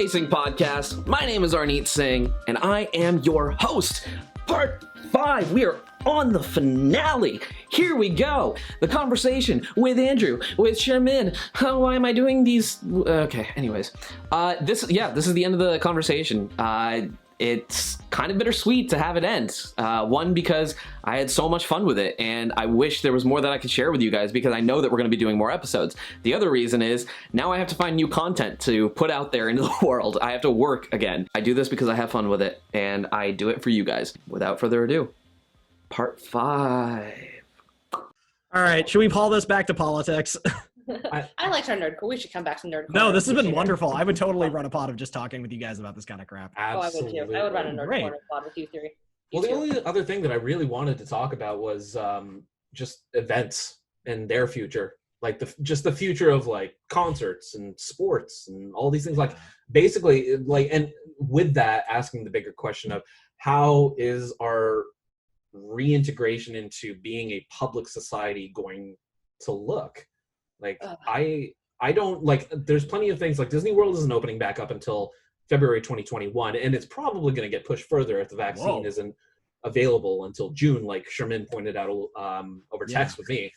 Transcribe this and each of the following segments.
Pacing Podcast. My name is Arneet Singh, and I am your host. Part 5. We are on the finale. Here we go. The conversation with Andrew, with Sher-min. Why am I doing these? Okay, anyways. This is the end of the conversation. It's kind of bittersweet to have it end. One, because I had so much fun with it, and I wish there was more that I could share with you guys because I know that we're going to be doing more episodes. The other reason is now I have to find new content to put out there into the world. I have to work again. I do this because I have fun with it, and I do it for you guys. Without further ado, part 5. All right, should we pull this back to politics? I liked our nerdcore. We should come back to nerdcore. No, this has been wonderful. I would totally run a pod of just talking with you guys about this kind of crap. Absolutely. Oh, I would too. I would run a nerdcore pod with you three. Well, the only other thing that I really wanted to talk about was just events and their future, like the future of like concerts and sports and all these things. Like basically, like, and with that, asking the bigger question of how is our reintegration into being a public society going to look? Like, I don't, like, there's plenty of things, like Disney World isn't opening back up until February 2021, and it's probably going to get pushed further if the vaccine isn't available until June, like Sher-min pointed out over text with me.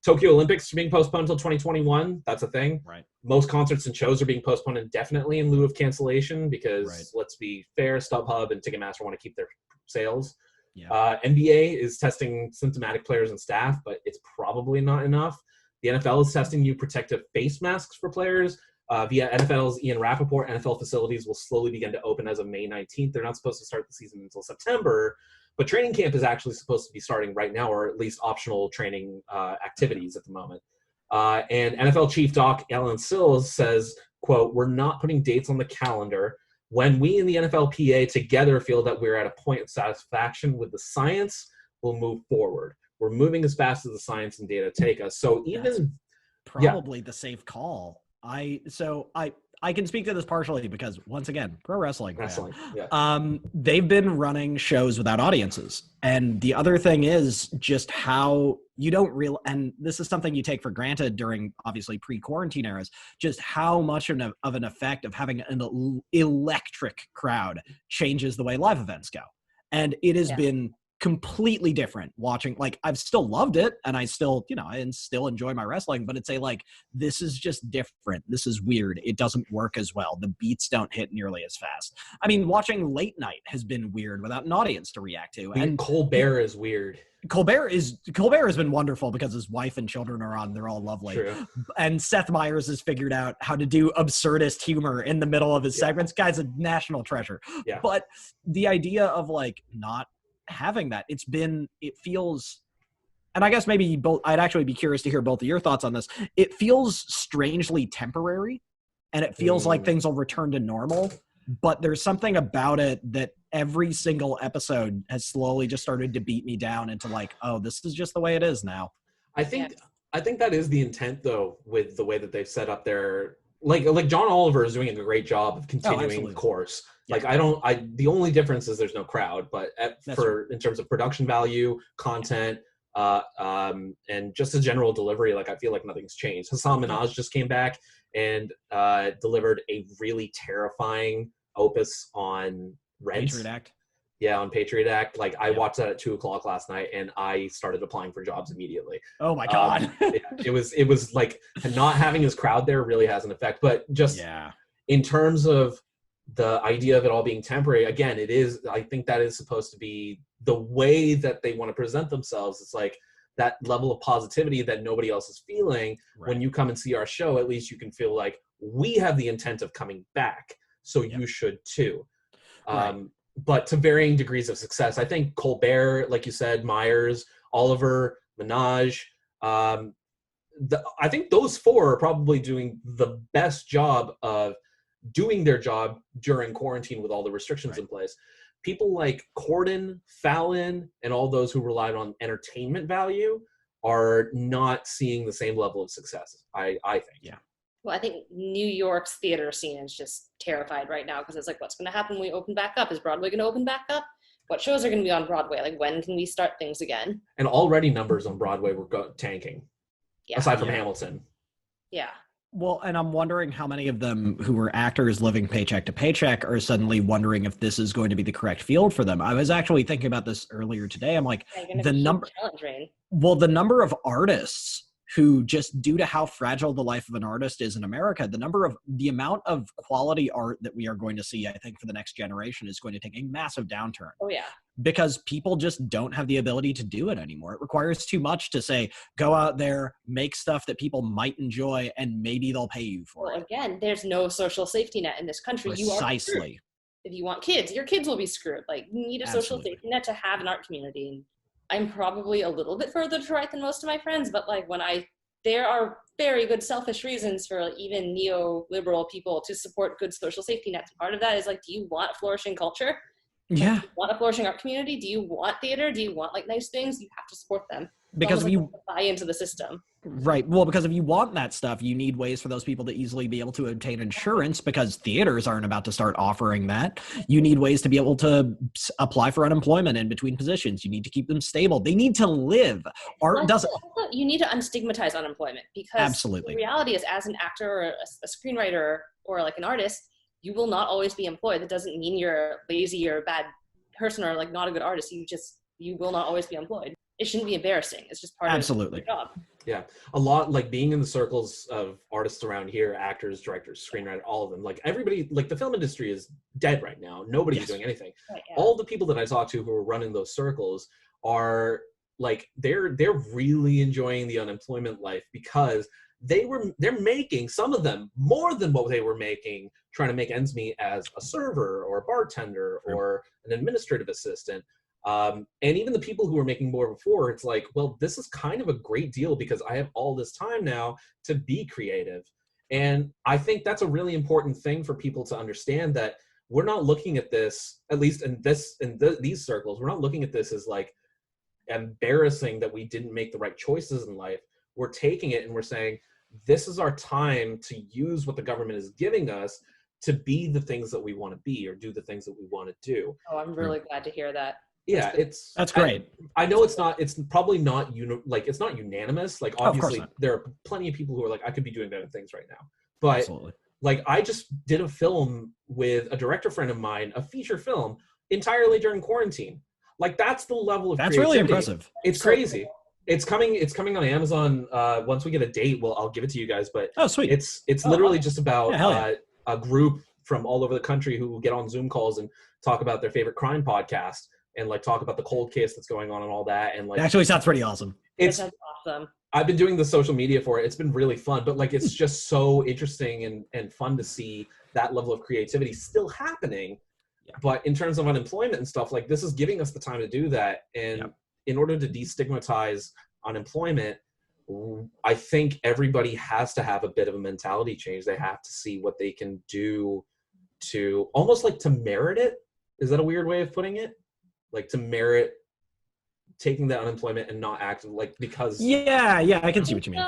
Tokyo Olympics are being postponed until 2021. That's a thing. Right. Most concerts and shows are being postponed indefinitely in lieu of cancellation because, let's be fair, StubHub and Ticketmaster want to keep their sales. Yeah. NBA is testing symptomatic players and staff, but it's probably not enough. The NFL is testing new protective face masks for players. Via NFL's Ian Rappaport, NFL facilities will slowly begin to open as of May 19th. They're not supposed to start the season until September, but training camp is actually supposed to be starting right now, or at least optional training activities at the moment. And NFL Chief Doc Alan Sills says, quote, "We're not putting dates on the calendar. When we in the NFLPA together feel that we're at a point of satisfaction with the science, we'll move forward. We're moving as fast as the science and data take us." So even probably the safe call. I can speak to this partially because once again, pro wrestling. They've been running shows without audiences. And the other thing is just how you don't real, and this is something you take for granted during obviously pre-quarantine eras, just how much of an effect of having an electric crowd changes the way live events go. And it has been completely different watching. Like, I've still loved it and I still, and still enjoy my wrestling, but it's this is just different. This is weird. It doesn't work as well. The beats don't hit nearly as fast. I mean, watching late night has been weird without an audience to react to. And Colbert is weird. Colbert has been wonderful because his wife and children are on. They're all lovely. True. And Seth Meyers has figured out how to do absurdist humor in the middle of his segments. Guy's a national treasure. Yeah. But the idea of not having that, it feels, and I guess maybe I'd actually be curious to hear both of your thoughts on this. It feels strangely temporary, and it feels like things will return to normal, but there's something about it that every single episode has slowly just started to beat me down into this is just the way it is now. I think that is the intent, though, with the way that they've set up their like John Oliver is doing a great job of continuing the course. Yeah. The only difference is there's no crowd, but in terms of production value, content, and just a general delivery, I feel like nothing's changed. Hassan Minhaj just came back and delivered a really terrifying opus on Rent. Patriot Act. Yeah, on Patriot Act. I watched that at 2:00 last night, and I started applying for jobs immediately. Oh my God. It was like not having his crowd there really has an effect, but just in terms of the idea of it all being temporary, again, I think that is supposed to be the way that they want to present themselves. It's like that level of positivity that nobody else is feeling. Right. When you come and see our show, at least you can feel like we have the intent of coming back, so you should too. Right. But to varying degrees of success. I think Colbert, like you said, Myers, Oliver, Minhaj, I think those four are probably doing the best job of doing their job during quarantine with all the restrictions in place. People like Corden, Fallon, and all those who relied on entertainment value are not seeing the same level of success, I think. Yeah. Well, I think New York's theater scene is just terrified right now because it's what's going to happen when we open back up? Is Broadway going to open back up? What shows are going to be on Broadway? When can we start things again? And already numbers on Broadway were tanking, aside from Hamilton. Yeah. Well, and I'm wondering how many of them who were actors living paycheck to paycheck are suddenly wondering if this is going to be the correct field for them. I was actually thinking about this earlier today. I'm like, the number of artists who, just due to how fragile the life of an artist is in America, the amount of quality art that we are going to see, I think, for the next generation is going to take a massive downturn. Oh yeah. Because people just don't have the ability to do it anymore. It requires too much to say, go out there, make stuff that people might enjoy, and maybe they'll pay you for it. Again, there's no social safety net in this country. Precisely. If you want kids, your kids will be screwed. Like, you need a social safety net to have an art community. And I'm probably a little bit further to right than most of my friends, but like there are very good selfish reasons for even neoliberal people to support good social safety nets. Part of that is like, do you want a flourishing culture? Yeah. Do you want a flourishing art community? Do you want theater? Do you want like nice things? You have to support them. Because if you buy into the system. Right. Well, because if you want that stuff, you need ways for those people to easily be able to obtain insurance, because theaters aren't about to start offering that. You need ways to be able to apply for unemployment in between positions. You need to keep them stable. They need to live. Art doesn't. You need to unstigmatize unemployment, because absolutely, the reality is, as an actor or a screenwriter or like an artist, you will not always be employed. That doesn't mean you're lazy or a bad person or like not a good artist. You will not always be employed. It shouldn't be embarrassing. It's just part of the job. Yeah. A lot, like being in the circles of artists around here, actors, directors, screenwriters, all of them, like everybody, like the film industry is dead right now. Nobody's doing anything. Right, yeah. All the people that I talk to who are running those circles are like, they're really enjoying the unemployment life, because they're making, some of them, more than what they were making trying to make ends meet as a server or a bartender or an administrative assistant. And even the people who were making more before, it's like, well, this is kind of a great deal because I have all this time now to be creative. And I think that's a really important thing for people to understand, that we're not looking at this, at least in these circles, we're not looking at this as like embarrassing that we didn't make the right choices in life. We're taking it and we're saying, this is our time to use what the government is giving us to be the things that we want to be, or do the things that we want to do. Oh, I'm really glad to hear that. Yeah, that's great. I know it's probably not it's not unanimous. Like, obviously there are plenty of people who are like, I could be doing better things right now. But absolutely. Like, I just did a film with a director friend of mine, a feature film, entirely during quarantine. Like, that's the level of creativity. Really impressive. It's crazy. It's coming on Amazon. Once we get a date, I'll give it to you guys. But sweet. It's literally just about a group from all over the country who get on Zoom calls and talk about their favorite crime podcast, and like talk about the cold case that's going on and all that. And like, it actually sounds pretty awesome. It sounds awesome. I've been doing the social media for it. It's been really fun, but like, it's just so interesting and fun to see that level of creativity still happening. Yeah. But in terms of unemployment and stuff, like, this is giving us the time to do that. And in order to destigmatize unemployment, I think everybody has to have a bit of a mentality change. They have to see what they can do to almost like to merit it. Is that a weird way of putting it? Like, to merit taking that unemployment and not acting like, because I can see what you mean.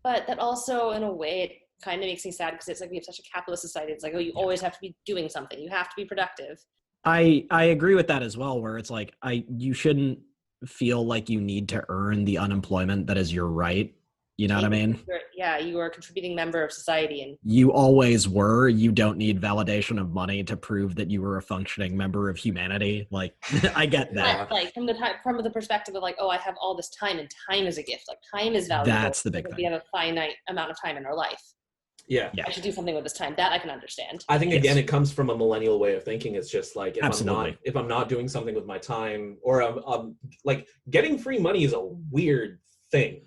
But that also, in a way, it kind of makes me sad, because it's like we have such a capitalist society. It's like, oh, you always have to be doing something. You have to be productive. I agree with that as well, where it's like, you shouldn't feel like you need to earn the unemployment that is your right. You know what I mean? You are a contributing member of society, and you always were. You don't need validation of money to prove that you were a functioning member of humanity. Like, I get that. Like, from the perspective of like, oh, I have all this time, and time is a gift. Like, time is valuable. That's the big thing. We have a finite amount of time in our life. Yeah. I should do something with this time. That I can understand. I think again, it comes from a millennial way of thinking. It's just like, if I'm not doing something with my time, or I'm like, getting free money is a weird thing.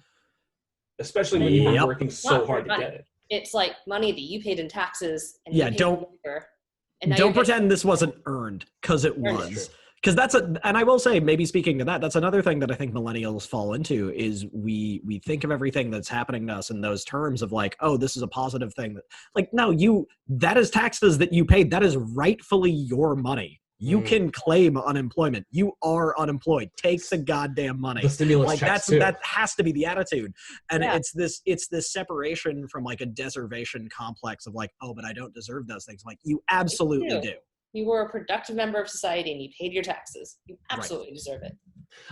Especially when you're working so hard to get it. It's like money that you paid in taxes. And don't pretend this wasn't earned, because it was. Because and I will say, maybe speaking to that, that's another thing that I think millennials fall into, is we think of everything that's happening to us in those terms of like, oh, this is a positive thing. Like, no, that is taxes that you paid. That is rightfully your money. You can claim unemployment. You are unemployed. Take the goddamn money. The stimulus checks too. That has to be the attitude. And it's this separation from like a deservation complex of like, oh, but I don't deserve those things. Like, you absolutely do. You were a productive member of society and you paid your taxes. You absolutely deserve it.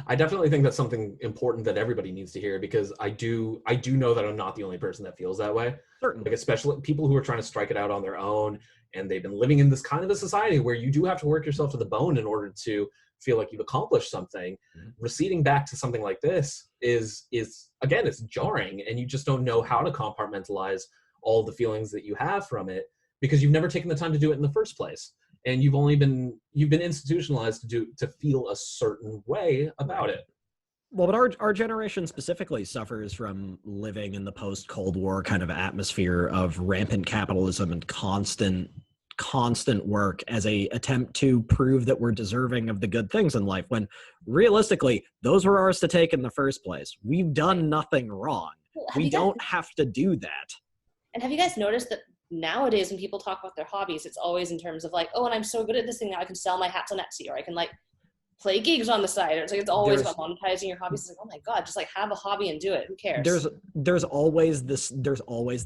I definitely think that's something important that everybody needs to hear, because I do know that I'm not the only person that feels that way. Certainly. Like, especially people who are trying to strike it out on their own, and they've been living in this kind of a society where you do have to work yourself to the bone in order to feel like you've accomplished something. Receding back to something like this is again, it's jarring, and you just don't know how to compartmentalize all the feelings that you have from it, because you've never taken the time to do it in the first place. And you've been institutionalized to feel a certain way about it. Well, but our generation specifically suffers from living in the post-Cold War kind of atmosphere of rampant capitalism and constant work as a attempt to prove that we're deserving of the good things in life, when realistically, those were ours to take in the first place. We've done nothing wrong. We don't have to do that. And have you guys noticed that nowadays when people talk about their hobbies, it's always in terms of like, oh, and I'm so good at this thing now I can sell my hats on Etsy, or I can like play gigs on the side. Or it's like, it's always about monetizing your hobbies. It's like, oh my God, just like have a hobby and do it. Who cares? There's always the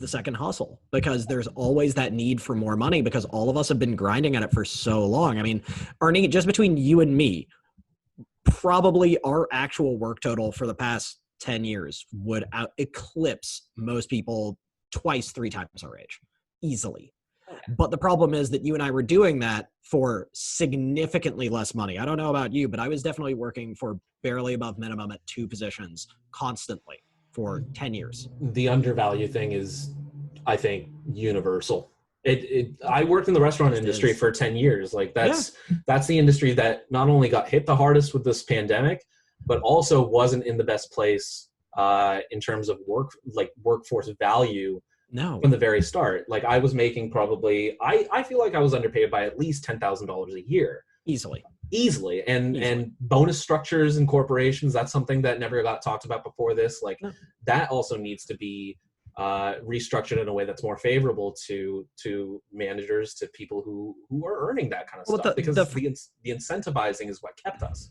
second hustle, because there's always that need for more money, because all of us have been grinding at it for so long. I mean, Arnie, just between you and me, probably our actual work total for the past 10 years would eclipse most people twice, 3 times our age. Easily. Okay. But the problem is that you and I were doing that for significantly less money. I don't know about you, but I was definitely working for barely above minimum at 2 positions constantly for 10 years. The undervalue thing is, I think, universal. I worked in the restaurant industry for 10 years. Like that's the industry that not only got hit the hardest with this pandemic, but also wasn't in the best place in terms of workforce value. No. From the very start. Like I was making probably, I feel like I was underpaid by at least $10,000 a year. Easily. And bonus structures in corporations, that's something that never got talked about before this. Like that also needs to be restructured in a way that's more favorable to managers, to people who are earning that kind of stuff. Because the incentivizing is what kept us.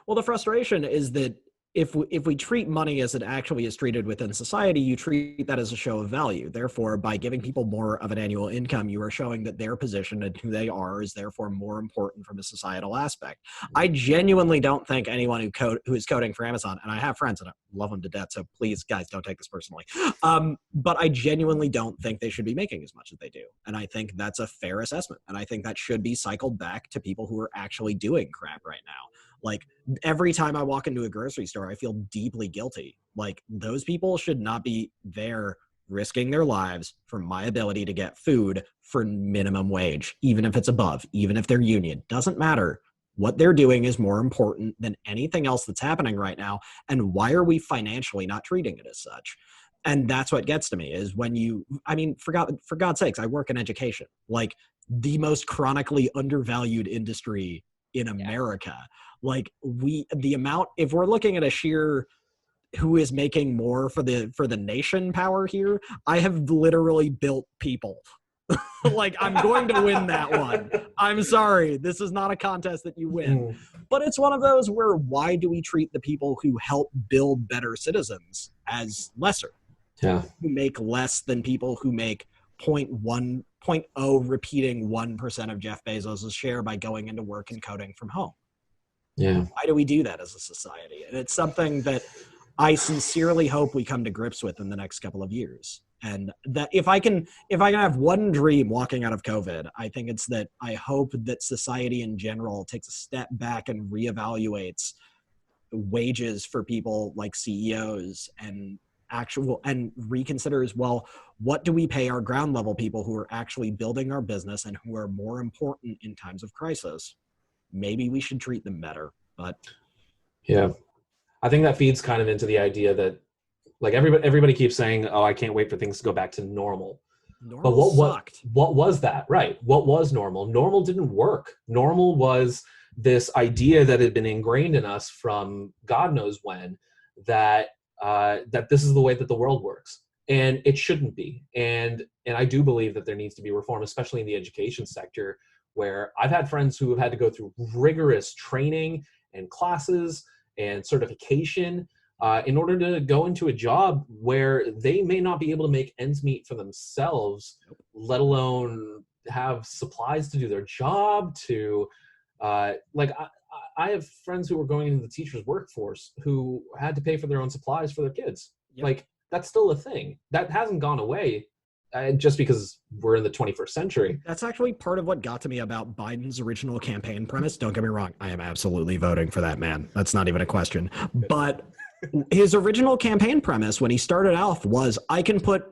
Well, the frustration is that if we treat money as it actually is treated within society, you treat that as a show of value. Therefore, by giving people more of an annual income, you are showing that their position and who they are is therefore more important from a societal aspect. I genuinely don't think anyone who is coding for Amazon, and I have friends and I love them to death, so please, guys, don't take this personally. But I genuinely don't think they should be making as much as they do. And I think that's a fair assessment. And I think that should be cycled back to people who are actually doing crap right now. Like every time I walk into a grocery store, I feel deeply guilty. Like those people should not be there risking their lives for my ability to get food for minimum wage, even if it's above, even if they're union. Doesn't matter. What they're doing is more important than anything else that's happening right now. And why are we financially not treating it as such? And that's what gets to me is when for God's sakes, I work in education, like the most chronically undervalued industry in America. Like if we're looking at a sheer who is making more for the nation power here, I have literally built people. Like I'm going to win that one. I'm sorry. This is not a contest that you win. But it's one of those where why do we treat the people who help build better citizens as lesser? Yeah. Who make less than people who make 0.0 repeating 1% of Jeff Bezos' share by going into work and coding from home. Yeah. Why do we do that as a society? And it's something that I sincerely hope we come to grips with in the next couple of years. And that if I can have one dream walking out of COVID, I think it's that I hope that society in general takes a step back and reevaluates wages for people like CEOs and reconsiders, well, what do we pay our ground level people who are actually building our business and who are more important in times of crisis? Maybe we should treat them better, but yeah, I think that feeds kind of into the idea that like everybody keeps saying, oh, I can't wait for things to go back to normal. But what was that? Right. What was normal? Normal didn't work. Normal was this idea that had been ingrained in us from God knows when, that this is the way that the world works. And it shouldn't be. And I do believe that there needs to be reform, especially in the education sector, where I've had friends who have had to go through rigorous training and classes and certification in order to go into a job where they may not be able to make ends meet for themselves, let alone have supplies to do their job, to like I have friends who were going into the teacher's workforce who had to pay for their own supplies for their kids. Yep. Like that's still a thing that hasn't gone away just because we're in the 21st century. That's actually part of what got to me about Biden's original campaign premise. Don't get me wrong. I am absolutely voting for that man. That's not even a question. But his original campaign premise when he started off was, I can put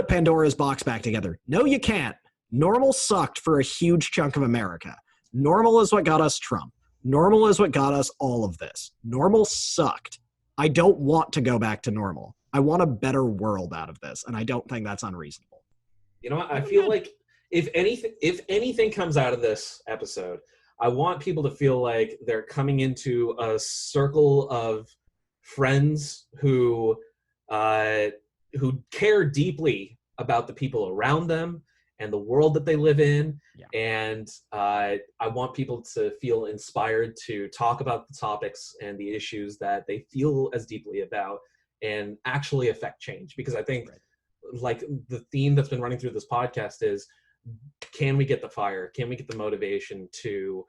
Pandora's box back together. No, you can't. Normal sucked for a huge chunk of America. Normal is what got us Trump. Normal is what got us all of this. Normal sucked. I don't want to go back to normal. I want a better world out of this, and I don't think that's unreasonable. You know what? I feel like if anything comes out of this episode, I want people to feel like they're coming into a circle of friends who care deeply about the people around them and the world that they live in. Yeah. And I want people to feel inspired to talk about the topics and the issues that they feel as deeply about and actually affect change. Because I think like the theme that's been running through this podcast is, can we get the fire? Can we get the motivation to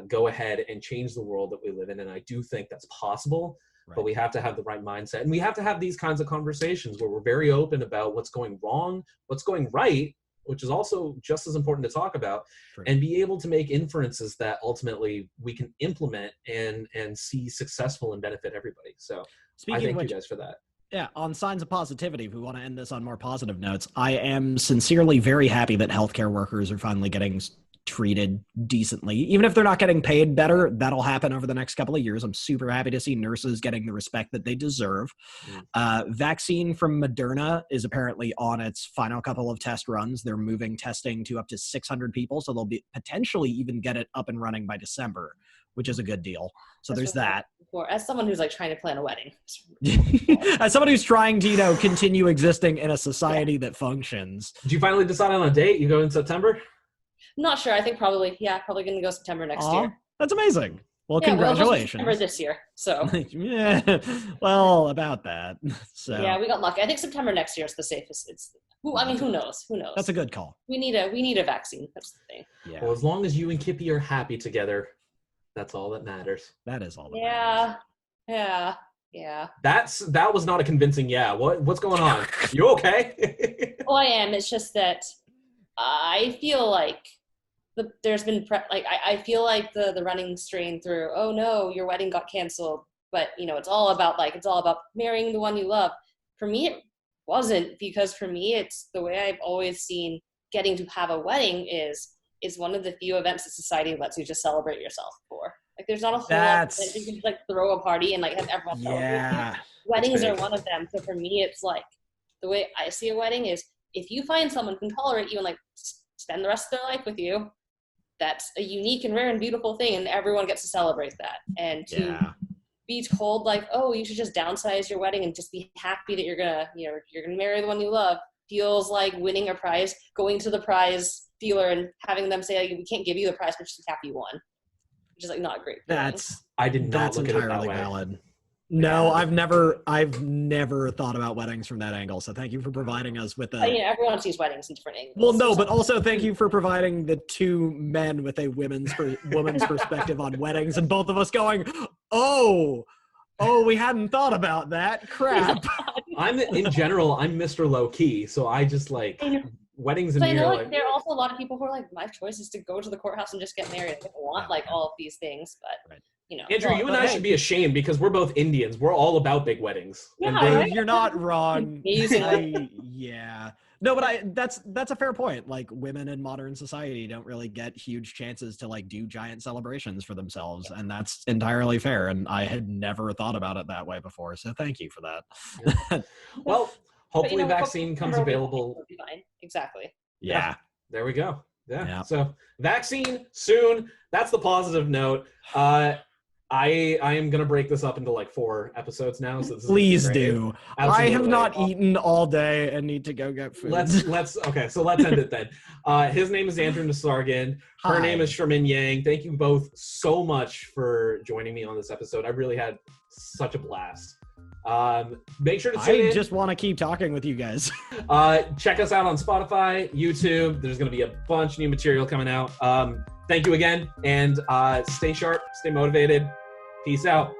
go ahead and change the world that we live in? And I do think that's possible, but we have to have the right mindset. And we have to have these kinds of conversations where we're very open about what's going wrong, what's going right, which is also just as important to talk about, and be able to make inferences that ultimately we can implement and see successful and benefit everybody. So I thank you guys for that. Yeah, on signs of positivity, if we want to end this on more positive notes, I am sincerely very happy that healthcare workers are finally getting treated decently. Even if they're not getting paid better, that'll happen over the next couple of years. I'm super happy to see nurses getting the respect that they deserve. Vaccine from Moderna is apparently on its final couple of test runs. They're moving testing to up to 600 people, so they'll be potentially even get it up and running by December, which is a good deal. So there's that. As someone who's like trying to plan a wedding. As somebody who's trying to, continue existing in a society that functions. Did you finally decide on a date? You go in September? Not sure. I think probably going to go September next year. That's amazing. Well, congratulations. September this year, so. Yeah, well, about that. So. Yeah, we got lucky. I think September next year is the safest. Who knows? Who knows? That's a good call. We need a vaccine. That's the thing. Yeah. Well, as long as you and Kippy are happy together, that's all that matters. That is all that matters. Yeah. That was not a convincing yeah. What's going on? You okay? Well, I am. It's just that I feel like there's been I feel like the running strain through, oh no, your wedding got canceled, but it's all about marrying the one you love. For me it wasn't, because for me it's the way I've always seen getting to have a wedding is one of the few events that society lets you just celebrate yourself for. Like there's not a whole lot that you can just throw a party and have everyone celebrate. Weddings are one of them. So for me it's the way I see a wedding is, if you find someone who can tolerate you and spend the rest of their life with you, that's a unique and rare and beautiful thing, and everyone gets to celebrate that. And to be told oh, you should just downsize your wedding and just be happy that you're gonna marry the one you love, feels like winning a prize, going to the prize dealer and having them say we can't give you the prize, but just happy you won, which is not great. I did not look at it that way. Valid. No, I've never thought about weddings from that angle. So thank you for providing us with everyone sees weddings in different angles. Well, no, but also thank you for providing the two men with a woman's perspective on weddings, and both of us going, oh, we hadn't thought about that. Crap. I'm Mr. Low Key, so I just weddings. So I know there are also a lot of people who are my choice is to go to the courthouse and just get married. I don't want all of these things, but. Right. Andrew, you and I should be ashamed because we're both Indians. We're all about big weddings. Yeah, you're not wrong. Yeah. No, but that's a fair point. Women in modern society don't really get huge chances to do giant celebrations for themselves, and that's entirely fair. And I had never thought about it that way before. So thank you for that. Yeah. Well, hopefully vaccine comes available. Exactly. Yeah. There we go. Yeah. So vaccine soon. That's the positive note. I am gonna break this up into 4 episodes now. So please do. Absolutely. I have not eaten all day and need to go get food. Let's end it then. His name is Andrew Nisargand. Her name is Sher-min. Thank you both so much for joining me on this episode. I really had such a blast. Make sure to tune in. I just want to keep talking with you guys. Check us out on Spotify, YouTube. There's going to be a bunch of new material coming out. Thank you again, and stay sharp, stay motivated. Peace out.